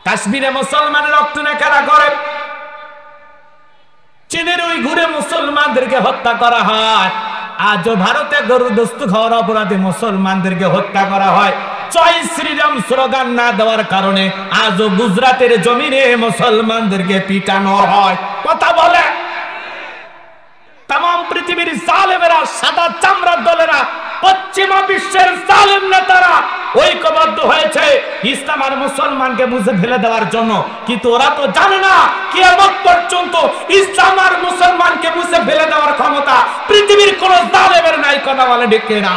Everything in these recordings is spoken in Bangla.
কাশ্মীরে মুসলমানের রক্ত নিয়ে খেলা করে, চীনের ওই ঘুরে মুসলমানদেরকে হত্যা করা হয়। আজও ভারতে গরু দস্তু খাওয়ার অপরাধে মুসলমানদেরকে হত্যা করা হয়। জয় শ্রীরাম স্লোগান না দেওয়ার কারণে আজও গুজরাটের জমিনে মুসলমানদেরকে পিটানো হয়। কথা বলে তাম পৃথিবীর জালেমেরা, সাদা চামড়ার দলেরা, পশ্চিমা বিশ্বের জালেম নেতারা ঐক্যবদ্ধ হয়েছে ইসলাম আর মুসলমানকে মুছে ফেলে দেওয়ার জন্য। কিন্তু ওরা তো জানে না কিয়ামত পর্যন্ত ইসলাম আর মুসলমানকে মুছে ফেলে দেওয়ার ক্ষমতা পৃথিবীর কোন জালেমের নাই। কথা বলে ঠিক না?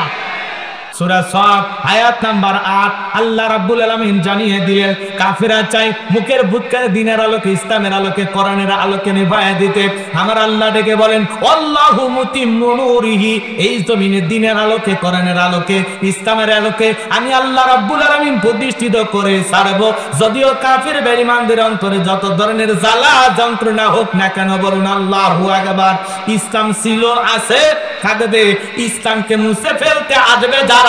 সূরা সফ আয়াত নাম্বার 8 আল্লাহ রাব্বুল আলামিন জানিয়ে দিলেন কাফেররা চায় মুখের ভূতকে দিনের আলোকে, ইসলামের আলোকে, কোরআনের আলোকে নিভায়া দিতে। আমার আল্লাহ ডেকে বলেন আল্লাহু মুতিম্মু নূরিহি, এই জমিনে দিনের আলোকে, কোরআনের আলোকে, ইসলামের আলোকে আমি আল্লাহ রাব্বুল আলামিন প্রতিষ্ঠিত করে ছাড়ব। যদিও কাফের বেঈমানদের অন্তরে যত ধরনের জ্বালা যন্ত্রণা হোক না কেন, বলুন আল্লাহু আকবার। ইসলাম ছিল, আছে, থাকবে। ইসলামকে মুছে ফেলতে আসবে যারা,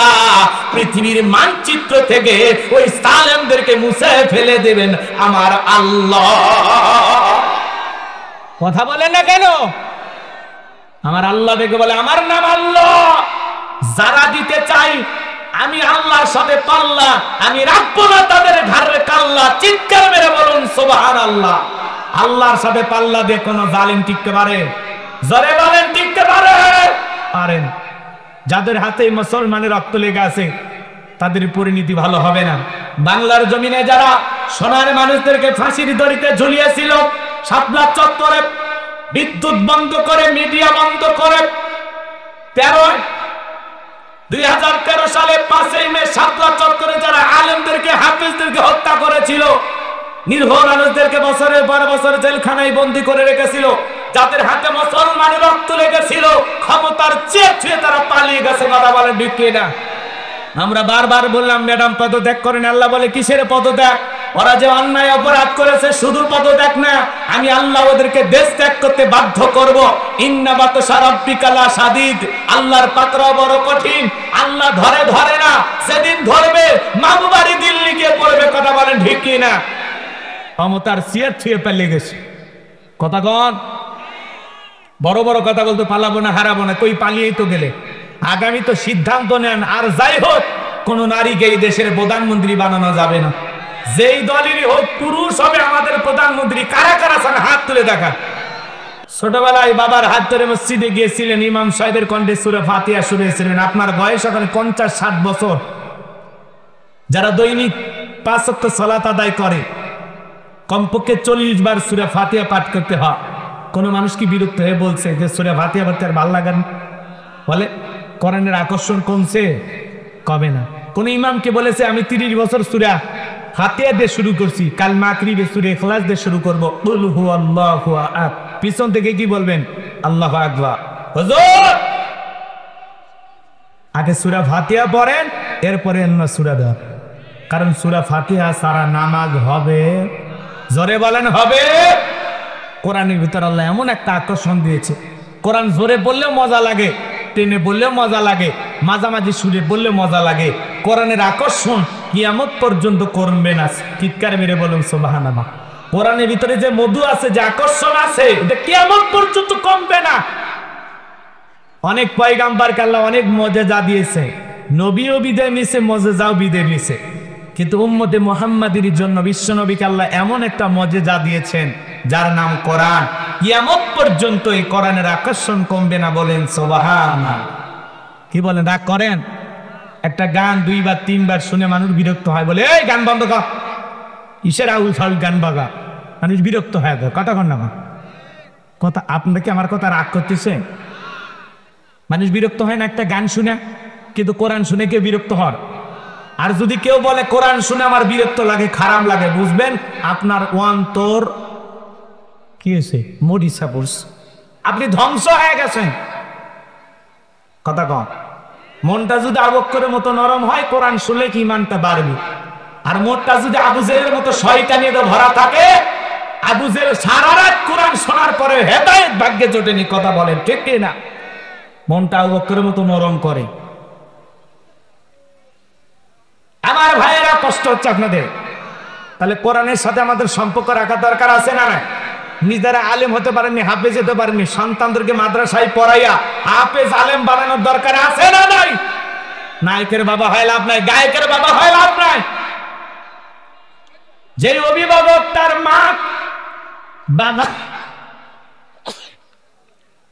পৃথিবীর মানচিত্র থেকে ওই জালেমদেরকে মুছে ফেলে দেবেন আমার আল্লাহ। কথা বলেন না কেন? আমার আল্লাহ দেখে বলে আমার নাম আল্লাহ। যারা দিতে চাই আমি আল্লাহর সাথে পাল্লা, আমি রাখবো না তাদের ঘাড়ে কাল্লা। চিৎকার মেরে বলুন সুবহানাল্লাহ। আল্লাহর সাথে পাল্লা দিয়ে কোনো জালিম টিকতে পারে? জোরে বলেন টিকতে পারে? পারেন। যাদের হাতে মুসলমানের রক্ত লেগে আছে তাদের পরিণতি ভালো হবে না। বাংলার জমিনে যারা সোনার মানুষদেরকে ফাঁসির দড়িতে ঝুলিয়েছিল, শাপলা চত্বরে বিদ্যুৎ বন্ধ করে, মিডিয়া বন্ধ করে, 2013 সালে 5 মে শাপলা চত্বরে যারা আলেমদেরকে, হাফেজদেরকে হত্যা করেছিল, নির্ভর মানুষদেরকে বছরের পর বছর জেলখানায় বন্দী করে রেখেছিল, যাদের হাতে মুসলমানের রক্ত লেগেছিল, ক্ষমতার চেয়ে ছুঁয়ে তারা পালিয়ে গেছে। কথা বলেন ঠিক না? আমরা বারবার বললাম ম্যাডাম পদত্যাগ করেন। আল্লাহ বলে কিসের পদত্যাগ? ওরা যে অন্যায় অপরাধ করেছে শুধু পদত্যাগ না, আমি আল্লাহ ওদেরকে দেশ ত্যাগ করতে বাধ্য করব। ইন্না বাতশা রাব্বিকা লাশাদীদ, আল্লাহর পাকড়াও বড় কঠিন। আল্লাহ ধরে না, সেদিন ধরবে মামু বাড়ি দিল্লি গিয়ে পড়বে। কথা বলেন ঠিক না? ক্ষমতার চেয়ে ছুঁয়ে পালিয়ে গেছে। কথা কন, বড় বড় কথা বলতে পালাবো না, হারাবো না, কই পালিয়েই তো গেলে। আগামী তো সিদ্ধান্ত নেন। আর যাই হোক, কোন নারীকে এই দেশের প্রধানমন্ত্রী বানানো যাবে না। যেই দলেরই হোক, পুরুষ হবে আমাদের প্রধানমন্ত্রী। কারা কারা চান হাত তুলে দেখা। ছোটবেলায় বাবার হাত ধরে মসজিদে গিয়েছিলেন, ইমাম সাহেবের কণ্ঠে সূরা ফাতিহা শুনেছিলেন। আপনার বয়স এখন 50-60 বছর। যারা দৈনিক 5 ওয়াক্ত সালাত আদায় করে, কমপক্ষে 40 বার সূরা ফাতিহা পাঠ করতে হয়। কোন মানুষ কি বিরক্ত হয়ে বলছে যে সূরা ফাতিহা পড়তে আর ভালো লাগে না? বলে কোরআনের আকর্ষণ কমছে? কবে না। কোন ইমামকে বলেছে আমি 30 বছর সূরা ফাতিহা দিয়ে শুরু করছি, কাল মাগরিবে সূরা ইখলাস দিয়ে শুরু করব, কুল হুয়াল্লাহু আহাদ। পিছন থেকে কি বলবেন? আল্লাহু আকবার। হুজুর আগে সূরা ফাতিহা পড়েন, এরপরে অন্য সূরা দেন। কারণ সূরা ফাতিহা সারা নামাজ হবে। জোরে বলেন হবে। কোরআনের ভিতর আল্লাহ এমন একটা আকর্ষণ দিয়েছে, কোরআন জোরে বললেও মজা লাগে, টেনে বললেও মজা লাগে, মাঝামাঝি সুরে বললে মজা লাগে। কোরআনের আকর্ষণ কিয়ামত পর্যন্ত করবে না। চিৎকার মেরে বলুন সুবহানাল্লাহ। কোরআনের ভিতরে যে মধু আছে, যে আকর্ষণ আছে, এটা কিয়ামত পর্যন্ত কমবে না। অনেক পয়গাম্বরকে আল্লাহ অনেক মজেজা দিয়েছে, নবীও বিদায় নিছে, মজেজাও বিদায় নিছে। কিন্তু উম্মতে মুহাম্মাদের জন্য বিশ্ব নবীকে আল্লাহ এমন একটা মজেজা দিয়েছেন যার নাম কোরআন। কিয়ামত পর্যন্ত এই কোরআনের আকর্ষণ কমবে না। বলেন সুবহানাল্লাহ। কি বলেন? রাগ করেন? একটা গান 2 বার 3 বার শুনে মানুষ বিরক্ত হয়, বলে এই গান বন্ধ কর। ইসের আউল ফাউল গান বাগা, মানুষ বিরক্ত হয়। কথা কন না কথা। আপনাকে আমার কথা রাগ করতেছে? মানুষ বিরক্ত হয় না একটা গান শুনে, কিন্তু কোরআন শুনে কেউ বিরক্ত হন? আর যদি কেউ বলে কোরআন শুনে আমার বিরক্ত লাগে, খারাপ লাগে, বুঝবেন আপনার অন্তর কি হয়েছে? মরিচা পড়ছে, আপনি ধ্বংস হয়ে গেছেন। কথা কম। মনটা যদি আবক্করের মতো নরম হয়, কোরআন শুনলে কি ইমানটা বাড়বে। আর মনটা যদি আবু জেহেলের মতো শয়তানিতে ভরা থাকে, আবু জেহেল সারা রাত কোরআন শোনার পরে হেদায়েত ভাগ্যে জোটেনি। কথা বলেন ঠিক না? মনটা আবু বকরের মতো নরম করে। আমার ভাইয়েরা কষ্ট হচ্ছে আপনাদের। তাহলে কোরআনের সাথে আমাদের সম্পর্ক রাখা দরকার আছে না? নাই? নিজেরা আলেম হতে পারেননি, হাফেজ হতে পারেননি, সন্তানদেরকে মাদ্রাসায় পড়াইয়া হাফেজ আলেম বানানোর দরকার আছে না? নাই? নায়কের বাবা হয় লাভ নাই, গায়কের বাবা হয় লাভ নাই। যে অভিভাবক তার মা বাবা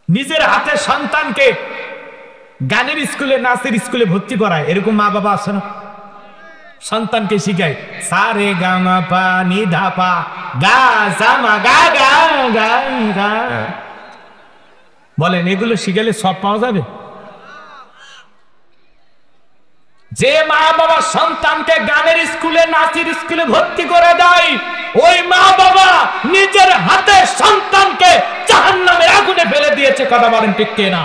নিজের হাতে সন্তানকে গানের স্কুলে, নাচের স্কুলে ভর্তি করায়, এরকম মা বাবা আছে না? সন্তানকে শিখায় সা রে গা মা পা নি ধা পা গা সা মা গা গা গা গা। বলেন এগুলো শিখালে সব পাওয়া যাবে? যে মা বাবা সন্তানকে গানের স্কুলে, নাচের স্কুলে ভর্তি করে দেয়, ওই মা বাবা নিজের হাতে সন্তানকে জাহান্নামের আগুনে ফেলে দিয়েছে। কথা বলেন ঠিক কিনা?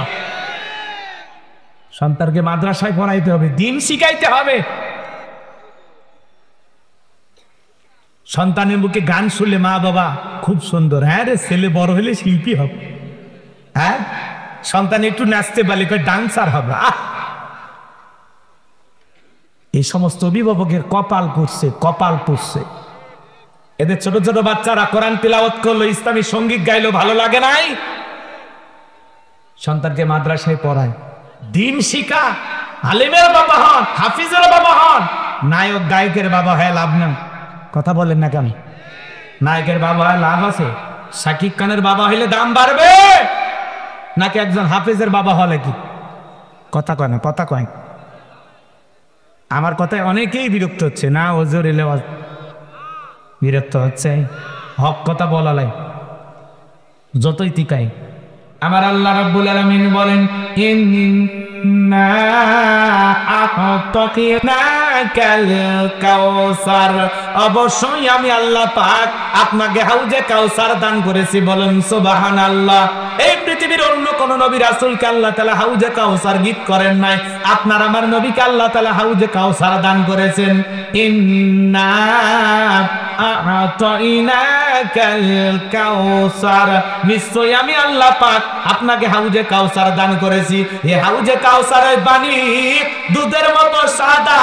সন্তানকে মাদ্রাসায় পড়াইতে হবে, দিন শিখাইতে হবে। সন্তানের মুখে গান শুনলে মা বাবা খুব সুন্দর, হ্যাঁ রে ছেলে বড় হলে শিল্পী হবে, হ্যাঁ সন্তান একটু নাচতে পারলে ডান্সার হবে। এই সমস্ত অভিভাবকের কপাল পুড়ছে, কপাল পুড়ছে। এদের ছোট ছোট বাচ্চারা কোরআন তিলাওয়াত করলো, ইসলামী সঙ্গীত গাইলো, ভালো লাগে নাই? সন্তানকে মাদ্রাসায় পড়ায়, দিন শিখা, আলেমের বাবা হন, হাফিজের বাবা হন, নায়ক গায়কের বাবা হয় লাভ না। কথা বলেন না কেন? নায়কের বাবা হয় লাভ আছে? শাকিব খানের বাবা হইলে দাম বাড়বে নাকি একজন হাফিজের বাবা হলে কি? কথা কয় না, কথা কয়। আমার কথায় অনেকেই বিরক্ত হচ্ছে না, ওজোর এলে বিরক্ত হচ্ছে। হক কথা বলালাই যতই তিকাই। আমার আল্লাহ রাব্বুল আলামিন বলেন ইন্না আ'তাকিনাকাল কাউসার, অবশ্যই আমি আল্লাহ পাক আপনাকে হাউজে কাউসার দান করেছি। বলেন সুবহানাল্লাহ। এই পৃথিবীর অন্য কোন নবী রাসূলকে আল্লাহ তাআলা হাউজে কাউসার গীত করেন নাই, আপনার আমার নবীকে আল্লাহ তাআলা হাউজে কাউসার দান করেছেন। ইন্না আ'তাইনাকাল কাউসার, নিশ্চয়ই আমি আল্লাহ পাক আপনাকে হাউজে কাউসার দান করেছি। এই হাউজে কাউসারের পানি দুধের মতো সাদা,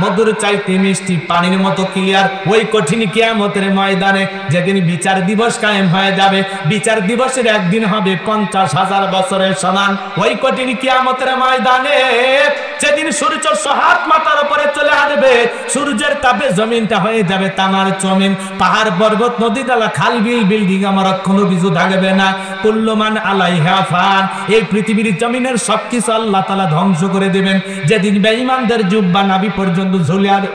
মধুর চাইতে মিষ্টি, পানির মতো ক্লিয়ার। ওই কঠিন কিয়ামতের ময়দানে যেদিন বিচার দিবস কায়েম হয়ে যাবে, বিচার দিবসের একদিন হবে 50,000 বছরের সমান। ওই কঠিন কিয়ামতের ময়দানে যেদিন সূর্য হাত মাথার উপরে চলে আসবে, সূর্যের তাপে জমিনটা হয়ে যাবে তামার জমিন, পাহাড় পর্বত নদী নালা খাল বিল বিল্ডিং আমার কোনো কিছু থাকবে না। কুল্লু মান আলাইহা ফান, এই পৃথিবীর জমিনের সবকিছু আল্লাহ তাআলা ধ্বংস করে দেবেন। যেদিন বেঈমানদের জুব্বা নাভি পর্যন্ত ঝুলে আসবে,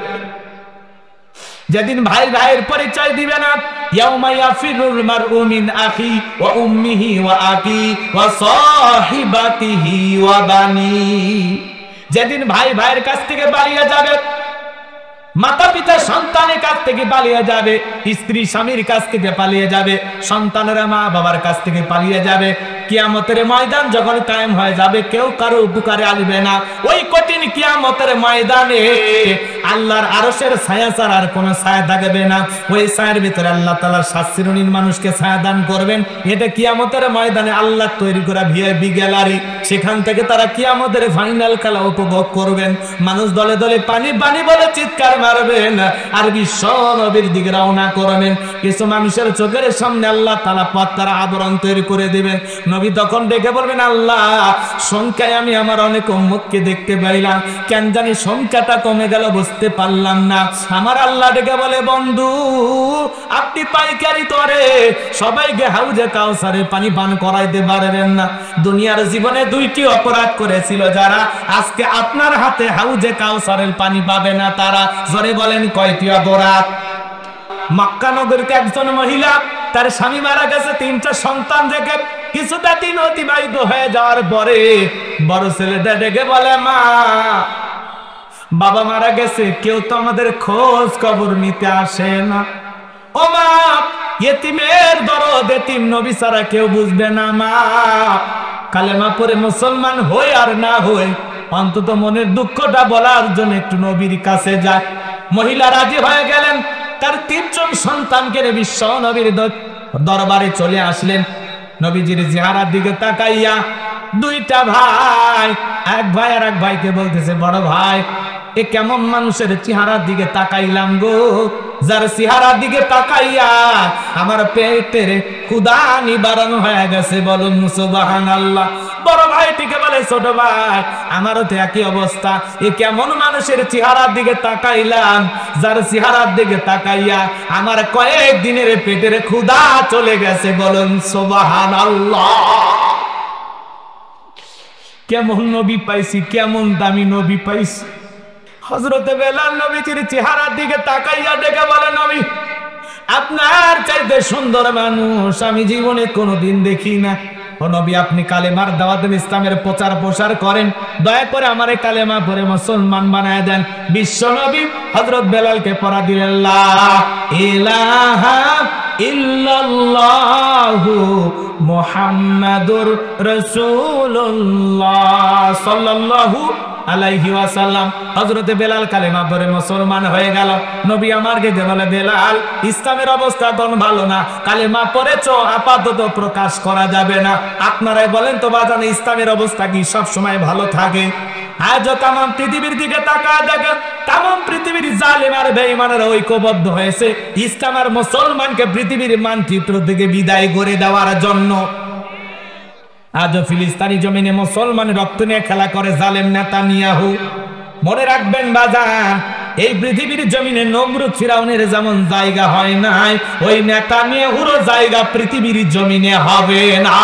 যেদিন ভাই ভাইয়ের পরিচয় দিবে না। ইয়াউমা ইয়াফিরুল মারউ মিন আখি ওয়া উম্মিহি ওয়া আবি ওয়া সাহিবাতিহি ওয়া বানি, যেদিন ভাই ভাইয়ের কাছ থেকে পালিয়ে যাবে, মাতা পিতা সন্তানের কাছ থেকে পালিয়ে যাবে, স্ত্রী স্বামীর কাছ থেকে পালিয়ে যাবে, সন্তানেরা মা বাবার কাছ থেকে পালিয়ে যাবে। কিয়ামতের ময়দান যখন কায়েম হয়ে যাবে, কেউ কারো উপকারে আসবে না। ওই কঠিন কিয়ামতের ময়দানে আল্লাহর আরশের ছায়া ছাড়া আর কোনো ছায়া থাকবে না। ওই ছায়ার ভিতরে আল্লাহ তাআলা 7 শ্রেণীর মানুষকে ছায়া দান করবেন। এটা কিয়ামতের ময়দানে আল্লাহ তৈরি করা ভিআইপি গ্যালারি, সেখান থেকে তারা কিয়ামতের ফাইনাল খেলা উপভোগ করবেন। মানুষ দলে দলে পানি পানি বলে চিৎকার মারবেন আর বিশ্ব নবীর দিকে রওনা করবেন। কিছু মানুষের চোখের সামনে আল্লাহ তাআলা পথের আবরণ তৈরি করে দিবেন। নবী তখন ডেকে বলবেন, আল্লাহ সংখ্যায় আমি আমার অনেক উম্মতকে দেখতে পাইলাম, কেন জানি সংখ্যাটা কমে গেল, বুঝতে পারলাম না। আমার আল্লাহ ডেকে বলে, বন্ধু আপনি পাইকারি তরে সবাইকে হাউজে কাউসারের পানি পান করাইতে পারবেন না। দুনিয়ার জীবনে 2টি অপরাধ করেছিল যারা, আজকে আপনার হাতে হাউজে কাউসারের পানি পাবে না তারা। জোরে বলেন কয়টি অপরাধ? মক্কা নগরীতে একজন মহিলা, তার স্বামী মারা গেছে, 3টা সন্তান রেখে কিছুটা দিন অতিবাহিত হয়ে যাওয়ার পরে বড় ছেলেটা ডেকে বলে, মা বাবা মারা গেছে, কেউ তো আমাদের খোঁজ খবর নিতে আসে না। ও মা, ইতিমের দরদ এতিম নবী ছাড়া কেউ বুঝবে না। মা কালেমা পড়ে মুসলমান হই আর না হই, অন্তত মনের দুঃখটা বলার জন্য একটু নবীর কাছে যায়। মহিলা রাজি হয়ে গেলেন, তার 3জন সন্তানকে বিশ্ব নবীর দরবারে চলে আসলেন। নবীজির চেহারার দিকে তাকাইয়া 2টা ভাই, এক ভাই আর এক ভাইকে বলতেছে, বড় ভাই এ কেমন মানুষের চেহারার দিকে তাকাইলাম গো, যার চেহারার দিকে তাকাইয়া আমার পেটের ক্ষুধা নিবারণ হয়ে গেছে। বলুন সুবহানাল্লাহ। বড় ভাইটিকে বলে, ছোট ভাই আমারও তো একই অবস্থা। এ কেমন মানুষের চেহারার দিকে তাকাইলাম, যার চেহারার দিকে তাকাইয়া আমার কয়েক দিনের পেটের ক্ষুধা চলে গেছে। বলুন সুবহানাল্লাহ। কেমন নবী পাইছি, কেমন দামি নবী পাইছি। হযরতে বেলাল নবীজির চেহারার দিকে তাকাইয়া দেখে বলে, নবী আপনার চাইতে সুন্দর মানুষ আমি জীবনে কোনোদিন দেখি না। ও নবী, আপনি কালেমার দাওয়াত দেন, ইসলামের প্রচার প্রসার করেন, দয়া করে আমারে কালেমা পড়ে মুসলমান বানায় দেন। বিশ্ব নবী হযরত বেলালকে পড়া দিলেন, লা ইলাহা ইল্লাল্লাহু মুহাম্মাদুর রাসূলুল্লাহ সাল্লাল্লাহু আলাইহি ওয়াসাল্লাম। হযরতে বেলাল কালেমা পড়ে মুসলমান হয়ে গেল। নবী আমারকে বলে, বেলাল ইসলামের অবস্থা তো ভালো না, কালেমা পড়েছো আপাতত প্রকাশ করা যাবে না। আপনারাই বলেন তো বাজান, ইসলামের অবস্থা কি সব সময় ভালো থাকে? আজ তাম পৃথিবীর দিকে তাকায় দেখেন, তাম পৃথিবীর জালেম আর বেঈমানেরা ঐক্যবদ্ধ হয়েছে ইসলাম আর মুসলমানকে পৃথিবীর মানচিত্র থেকে বিদায় করে দেওয়ার জন্য। আজ ফিলিস্তিনি জমিনে মুসলমান রক্ত নিয়ে খেলা করে জালেম নেতানিয়াহু। মনে রাখবেন বাজান, এই পৃথিবীর জমিনে নমরুদ ফিরাউনের যেমন জায়গা হয় নাই, ওই নেতানিয়াহুর জায়গা পৃথিবীর জমিনে হবে না।